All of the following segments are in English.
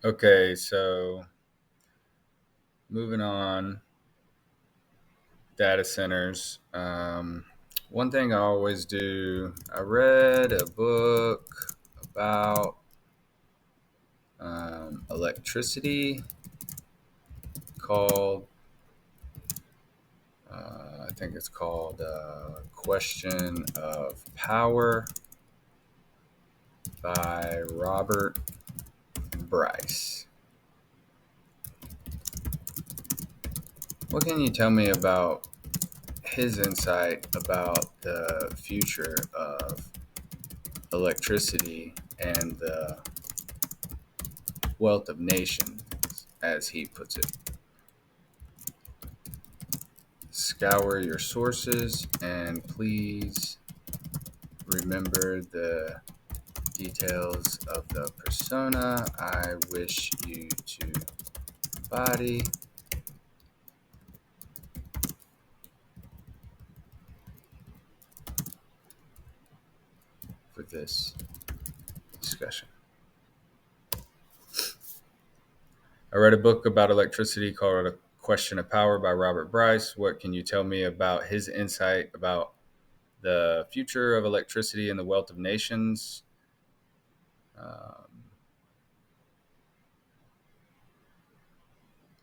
Okay, so moving on, data centers. One thing I always do, I read a book about electricity called, I think it's called Question of Power by Robert Bryce. What can you tell me about his insight about the future of electricity and the wealth of nations, as he puts it? Scour your sources and please remember the details of the persona I wish you to embody for this discussion. I read a book about electricity called A Question of Power by Robert Bryce. What can you tell me about his insight about the future of electricity and the wealth of nations? Um,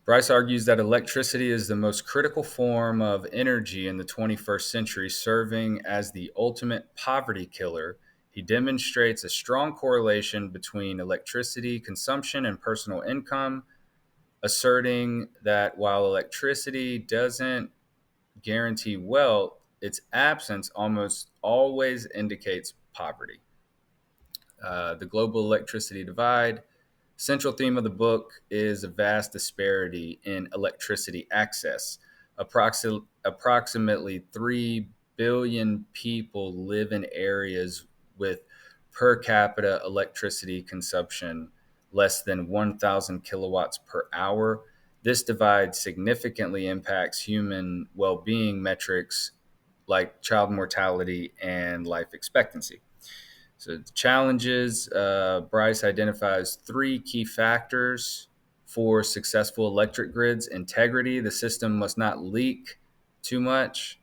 Bryce argues that electricity is the most critical form of energy in the 21st century, serving as the ultimate poverty killer. He demonstrates a strong correlation between electricity consumption and personal income, asserting that while electricity doesn't guarantee wealth, its absence almost always indicates poverty. The global electricity divide. Central theme of the book is a vast disparity in electricity access. Approximately 3 billion people live in areas with per capita electricity consumption less than 1,000 kilowatts per hour. This divide significantly impacts human well being metrics like child mortality and life expectancy. So, the challenges, Bryce identifies three key factors for successful electric grids: integrity, the system must not leak too much.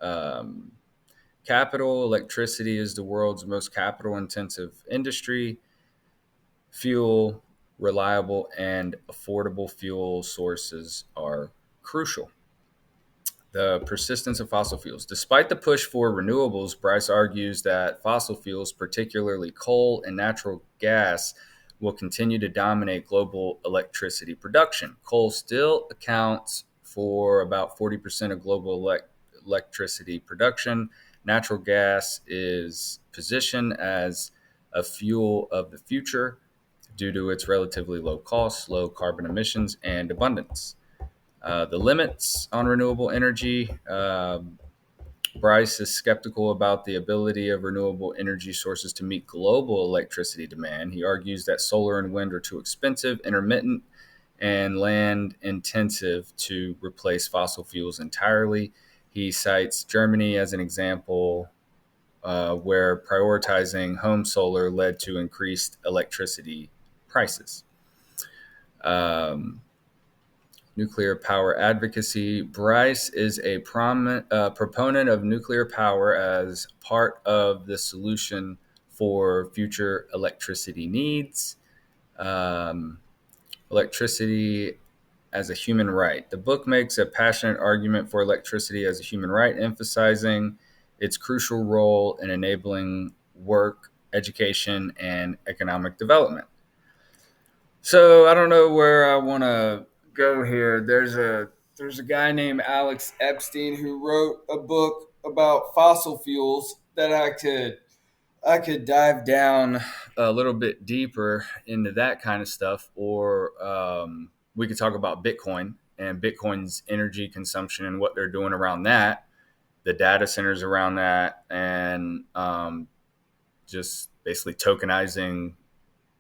Um, Capital, electricity is the world's most capital intensive industry. Fuel, reliable and affordable fuel sources are crucial. The persistence of fossil fuels. Despite the push for renewables, Bryce argues that fossil fuels, particularly coal and natural gas, will continue to dominate global electricity production. Coal still accounts for about 40% of global electricity production. Natural gas is positioned as a fuel of the future due to its relatively low cost, low carbon emissions, and abundance. The limits on renewable energy. Bryce is skeptical about the ability of renewable energy sources to meet global electricity demand. He argues that solar and wind are too expensive, intermittent, and land intensive to replace fossil fuels entirely. He cites Germany as an example where prioritizing home solar led to increased electricity prices. Um, Nuclear power advocacy. Bryce is a proponent of nuclear power as part of the solution for future electricity needs. Um, Electricity as a human right. The book makes a passionate argument for electricity as a human right, emphasizing its crucial role in enabling work, education, and economic development. So I don't know where I want to go here. There's a guy named Alex Epstein who wrote a book about fossil fuels that I could dive down a little bit deeper into that kind of stuff, or we could talk about Bitcoin and Bitcoin's energy consumption and what they're doing around that, the data centers around that, and just basically tokenizing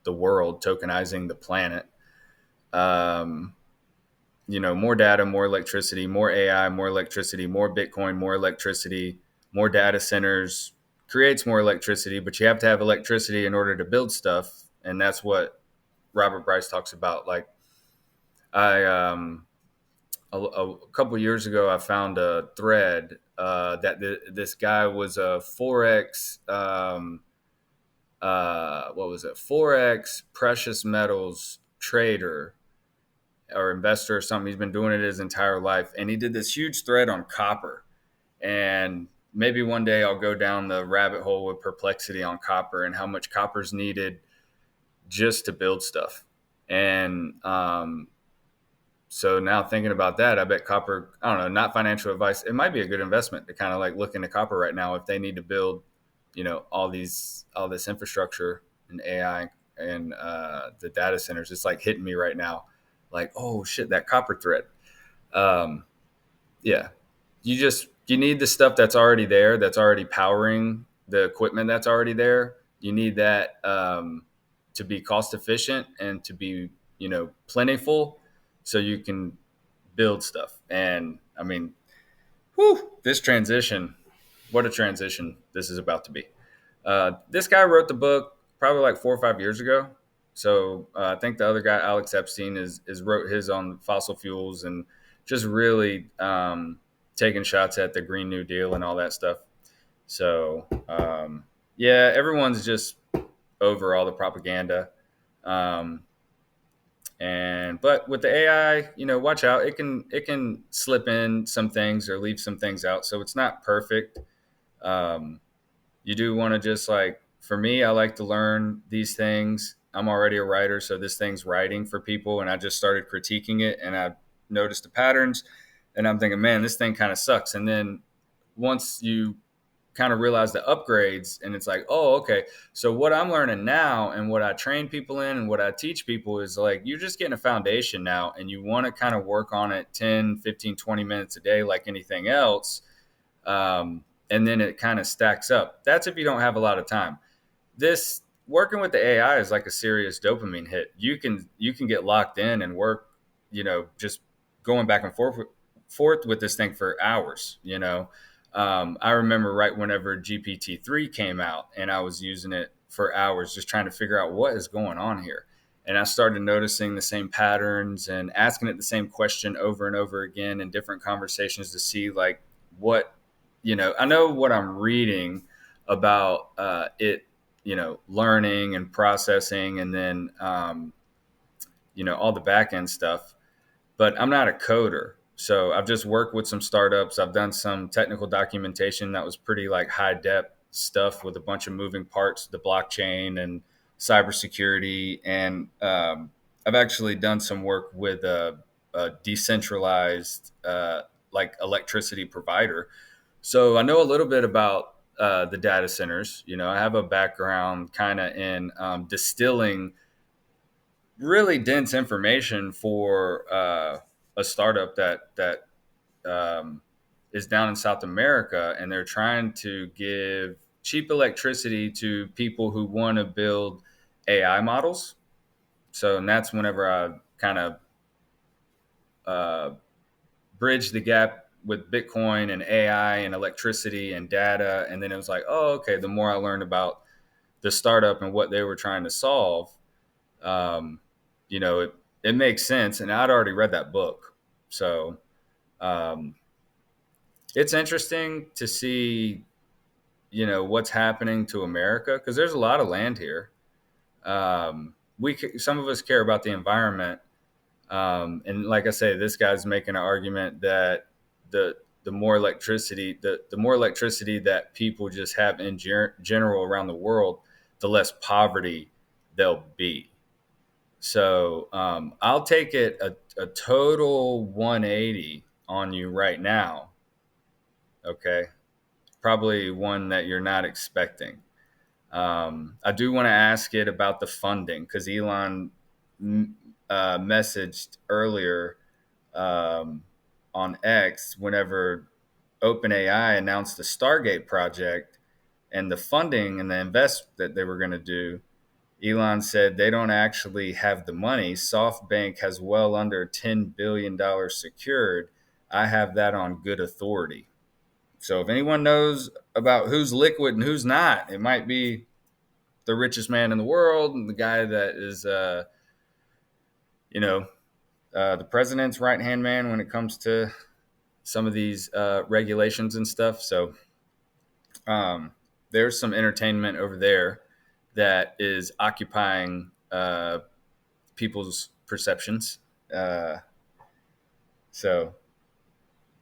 the world, tokenizing the planet. Um, more data, more electricity, more AI, more electricity, more Bitcoin, more electricity, more data centers creates more electricity, but you have to have electricity in order to build stuff. And that's what Robert Bryce talks about. Like I a couple years ago, I found a thread that this guy was a forex. What was it? Forex precious metals trader or investor or something. He's been doing it his entire life, and he did this huge thread on copper. And maybe one day I'll go down the rabbit hole with Perplexity on copper and how much copper is needed just to build stuff. And so now thinking about that, I bet copper, I don't know, not financial advice. It might be a good investment to kind of like look into copper right now if they need to build, all this infrastructure and AI and the data centers. It's like hitting me right now. Like, oh shit, that copper thread. Um, yeah, you need the stuff that's already there, that's already powering the equipment that's already there. You need that to be cost efficient and to be plentiful, so you can build stuff. And I mean, whew, this transition, what a transition this is about to be. This guy wrote the book probably like 4 or 5 years ago. So I think the other guy, Alex Epstein, is wrote his on fossil fuels and just really taking shots at the Green New Deal and all that stuff. So yeah, everyone's just over all the propaganda. Um, and but with the AI, watch out. It can slip in some things or leave some things out. So it's not perfect. Um, you do want to just like, for me, I like to learn these things. I'm already a writer, so this thing's writing for people, and I just started critiquing it, and I noticed the patterns, and I'm thinking, man, this thing kind of sucks. And then once you kind of realize the upgrades, and it's like, oh, okay, so what I'm learning now and what I train people in and what I teach people is like, you're just getting a foundation now, and you want to kind of work on it 10, 15, 20 minutes a day like anything else. And then it kind of stacks up. That's if you don't have a lot of time. This working with the AI is like a serious dopamine hit. You can get locked in and work, just going back and forth with this thing for hours. I remember right whenever GPT-3 came out, and I was using it for hours, just trying to figure out what is going on here. And I started noticing the same patterns and asking it the same question over and over again in different conversations to see like what I know what I'm reading about it, learning and processing, and then all the back end stuff. But I'm not a coder, so I've just worked with some startups. I've done some technical documentation that was pretty like high depth stuff with a bunch of moving parts, the blockchain and cybersecurity, and I've actually done some work with a decentralized like electricity provider, so I know a little bit about the data centers. I have a background kind of in distilling really dense information for a startup that is down in South America, and they're trying to give cheap electricity to people who want to build AI models. So, and that's whenever I kind of uh, bridge the gap with Bitcoin and AI and electricity and data. And then it was like, oh, okay, the more I learned about the startup and what they were trying to solve, um, it makes sense. And I'd already read that book. So um, it's interesting to see, what's happening to America, because there's a lot of land here. Some of us care about the environment. And like I say, this guy's making an argument that the more electricity the more electricity that people just have in general around the world, the less poverty there'll be. So I'll take it a total 180 on you right now. Okay, probably one that you're not expecting. I do want to ask it about the funding, because Elon messaged earlier um, on X whenever OpenAI announced the Stargate project and the funding and the invest that they were going to do. Elon said they don't actually have the money. SoftBank has well under $10 billion secured. I have that on good authority. So if anyone knows about who's liquid and who's not, it might be the richest man in the world and the guy that is you know, the president's right hand man when it comes to some of these regulations and stuff. So um, there's some entertainment over there that is occupying people's perceptions. Uh, so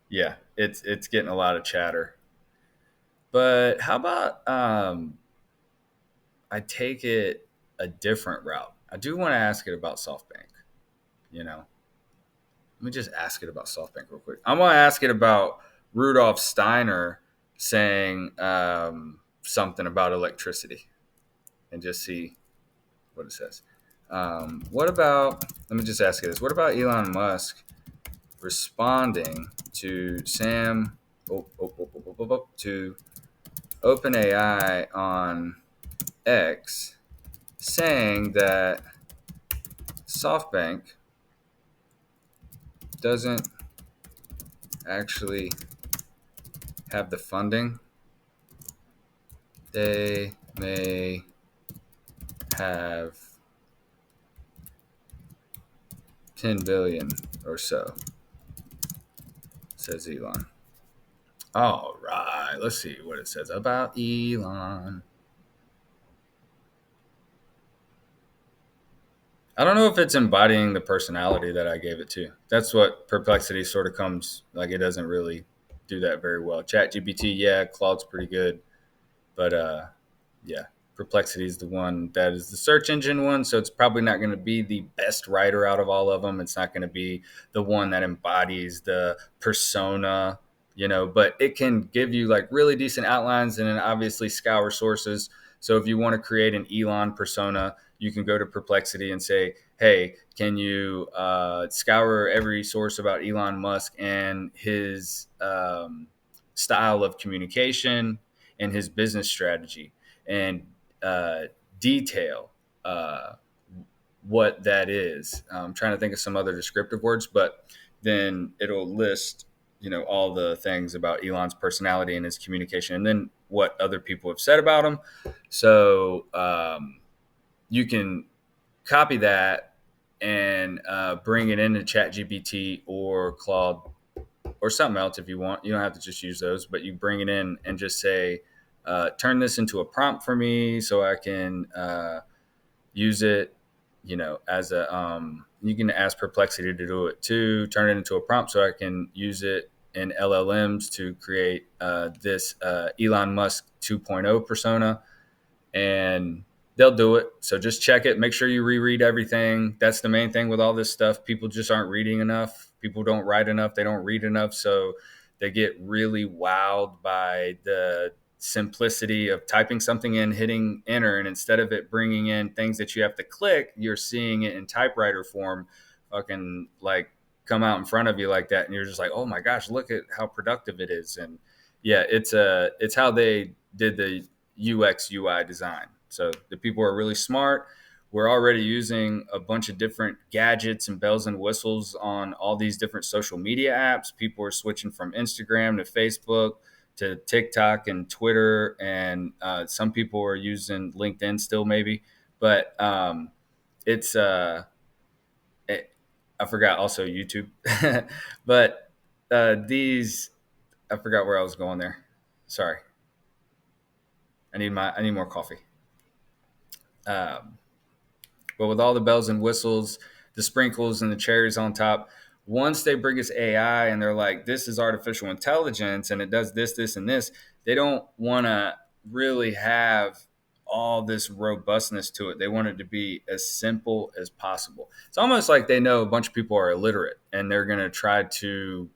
yeah, it's getting a lot of chatter. But how about I take it a different route? I do want to ask it about SoftBank. You know, let me just ask it about SoftBank real quick. I want to ask it about Rudolf Steiner saying something about electricity and just see what it says. What about, let me just ask you this. What about Elon Musk responding to to OpenAI on X saying that SoftBank doesn't actually have the funding? They may have 10 billion or so, says Elon. All right, let's see what it says about Elon. I don't know if it's embodying the personality that I gave it to. That's what Perplexity sort of comes like. It doesn't really do that very well. ChatGPT, yeah, Claude's pretty good, but yeah, Perplexity is the one that is the search engine one, so it's probably not going to be the best writer out of all of them. It's not going to be the one that embodies the persona, but it can give you like really decent outlines and then obviously scour sources. So if you want to create an Elon persona, you can go to Perplexity and say, hey, can you scour every source about Elon Musk and his style of communication and his business strategy, and uh, detail what that is. I'm trying to think of some other descriptive words, but then it'll list, all the things about Elon's personality and his communication, and then what other people have said about him. So you can copy that and bring it into ChatGPT or Claude or something else if you want. You don't have to just use those, but you bring it in and just say, turn this into a prompt for me so I can use it, as a, you can ask Perplexity to do it too, turn it into a prompt so I can use it in LLMs to create this Elon Musk 2.0 persona, and they'll do it. So just check it. Make sure you reread everything. That's the main thing with all this stuff. People just aren't reading enough. People don't write enough. They don't read enough. So they get really wowed by the simplicity of typing something in, hitting enter, and instead of it bringing in things that you have to click, you're seeing it in typewriter form, fucking like come out in front of you like that, and you're just like, oh my gosh, look at how productive it is. And yeah, it's how they did the UX UI design. So the people are really smart. We're already using a bunch of different gadgets and bells and whistles on all these different social media apps. People are switching from Instagram to Facebook to TikTok and Twitter, and some people are using LinkedIn still, maybe. But it's I forgot also YouTube, but these I forgot where I was going there. Sorry, I need more coffee. Um, but with all the bells and whistles, the sprinkles and the cherries on top, once they bring us AI and they're like, this is artificial intelligence and it does this, this, and this, they don't want to really have all this robustness to it. They want it to be as simple as possible. It's almost like they know a bunch of people are illiterate and they're going to try to,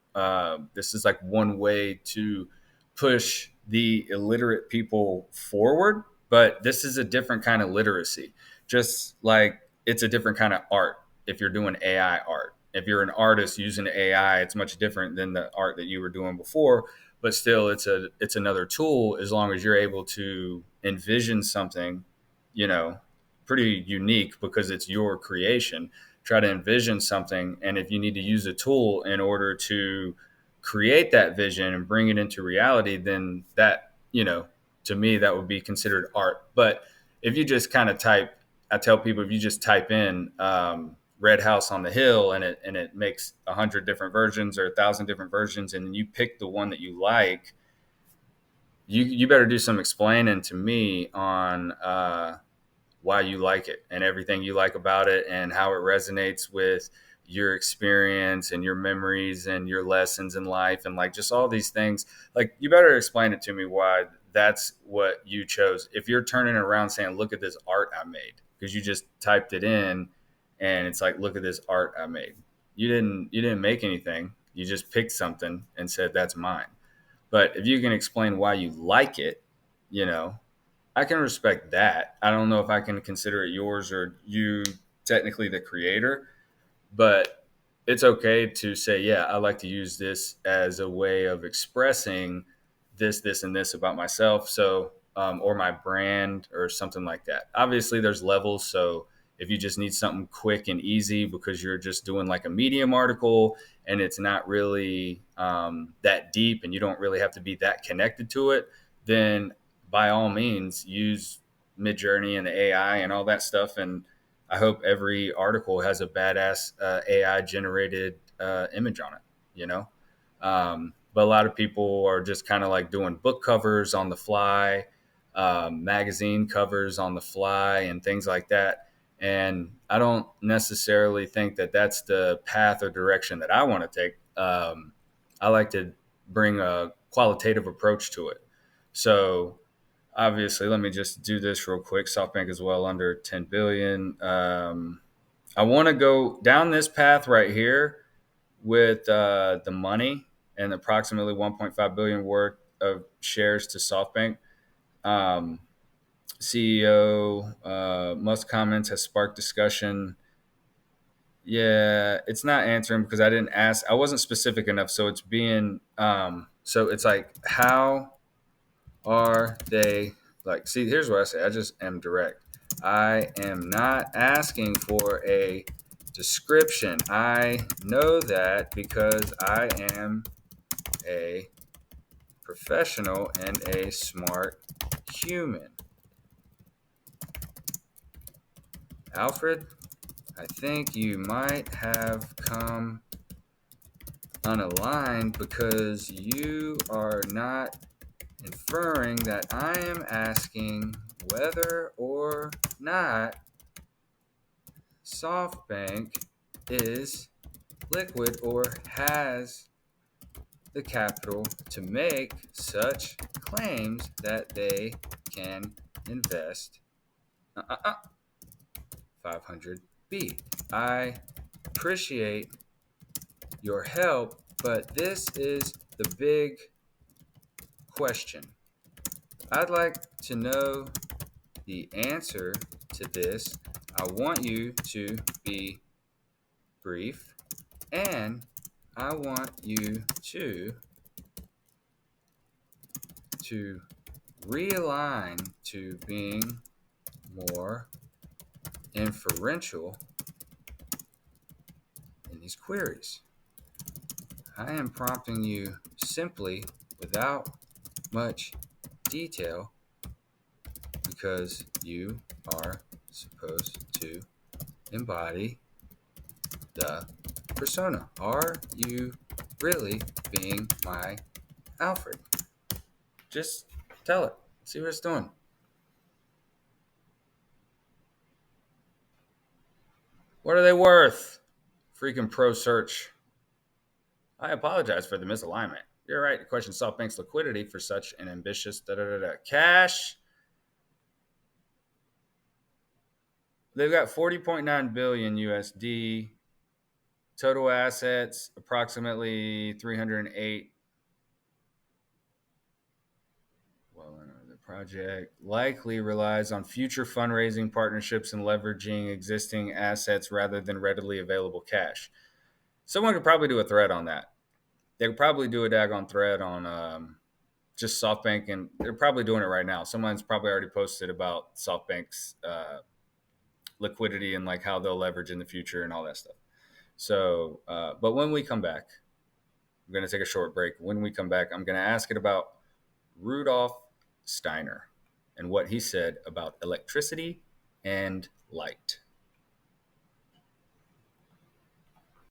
this is like one way to push the illiterate people forward. But this is a different kind of literacy, just like it's a different kind of art if you're doing AI art. If you're an artist using AI, it's much different than the art that you were doing before, but still it's another tool as long as you're able to envision something, you know, pretty unique because it's your creation. Try to envision something, and if you need to use a tool in order to create that vision and bring it into reality, then that, to me that would be considered art. But if you just kind of type, I tell people, if you just type in red house on the hill, and it makes 100 different versions or 1,000 different versions, and you pick the one that you like, you better do some explaining to me on why you like it and everything you like about it and how it resonates with your experience and your memories and your lessons in life and like just all these things. Like, you better explain it to me why that's what you chose. If you're turning around saying, look at this art I made, because you just typed it in and it's like, look at this art I made. You didn't make anything. You just picked something and said that's mine. But if you can explain why you like it, you know, I can respect that. I don't know if I can consider it yours or you technically the creator, but it's okay to say, yeah, I like to use this as a way of expressing this, and this about myself. So, or my brand or something like that. Obviously, there's levels. So, if you just need something quick and easy because you're just doing like a Medium article and it's not really that deep and you don't really have to be that connected to it, then by all means use Midjourney and the AI and all that stuff. And I hope every article has a badass AI generated image on it, you know? But a lot of people are just kind of like doing book covers on the fly, magazine covers on the fly, and things like that. And I don't necessarily think that that's the path or direction that I want to take. I like to bring a qualitative approach to it. So, obviously, let me just do this real quick. SoftBank is well under 10 billion. I want to go down this path right here with the money and approximately 1.5 billion worth of shares to SoftBank. Um, CEO Musk comments has sparked discussion. Yeah, it's not answering because I didn't ask. I wasn't specific enough, so it's being so it's like, how are they like? See, here's what I say. I just am direct. I am not asking for a description. I know that because I am a professional and a smart human. Alfred, I think you might have come unaligned because you are not inferring that I am asking whether or not SoftBank is liquid or has the capital to make such claims that they can invest 500B. I appreciate your help, but this is the big question. I'd like to know the answer to this. I want you to be brief, and I want you to realign to being more inferential in these queries. I am prompting you simply without much detail because you are supposed to embody the persona. Are you really being my Alfred? Just tell it. See what it's doing. What are they worth? Freaking pro search. I apologize for the misalignment. You're right to question SoftBank's liquidity for such an ambitious cash. They've got 40.9 billion USD. Total assets approximately 308. Well, the project likely relies on future fundraising partnerships and leveraging existing assets rather than readily available cash. Someone could probably do a thread on that. They could probably do a daggone thread on just SoftBank, and they're probably doing it right now. Someone's probably already posted about SoftBank's liquidity and like how they'll leverage in the future and all that stuff. So, but when we come back, I'm going to take a short break. When we come back, I'm going to ask it about Rudolf Steiner and what he said about electricity and light.